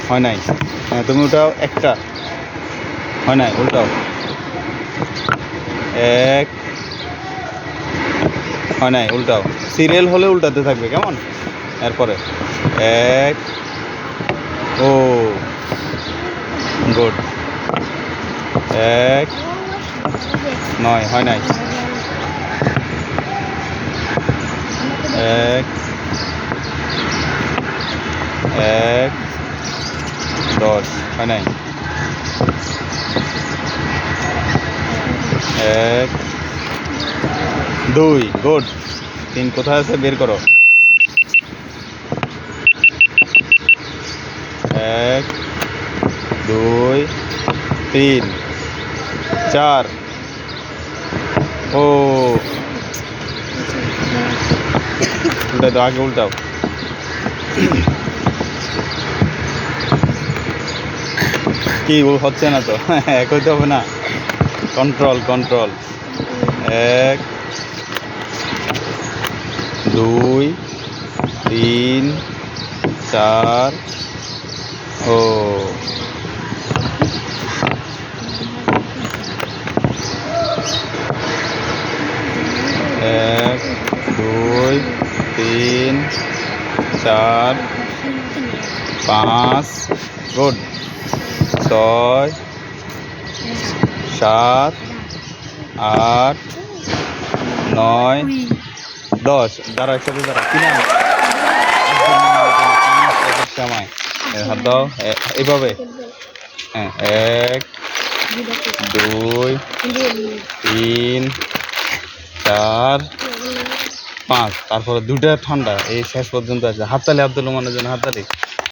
হয় নাই। হ্যাঁ তুমি উঠাও একটা, হয় নাই, উল্টাও। এক, হয় নাই, উল্টাও। সিরিয়াল হলে উল্টাতে থাকবে, কেমন? এরপরে এক, ও গুড। এক, নয়, হয় নাই। এক, এক, 10, হয় নাই। এক, 2, গুড। 3 কোথায় আছে বের করো। এক, 2, 3, 4, ও উল্টাই দাও, আগে উল্টাও। কি হচ্ছে না তো, এক হইতে হবে না। Control control. এক, 2, 3, 4, ও এক, 2, 3, 4, 5, গুড। 6, 7, 8, 9, 10। দাঁড়া, একসাথে দাঁড়া, কি নাম? সময় হাত দাও এইভাবে। হ্যাঁ, 1, 2, 3, 4, 5, তারপরে 2টা ঠান্ডা। এই শেষ পর্যন্ত আছে। হাততালি আব্দুল রহমানের জন্য, হাততালি।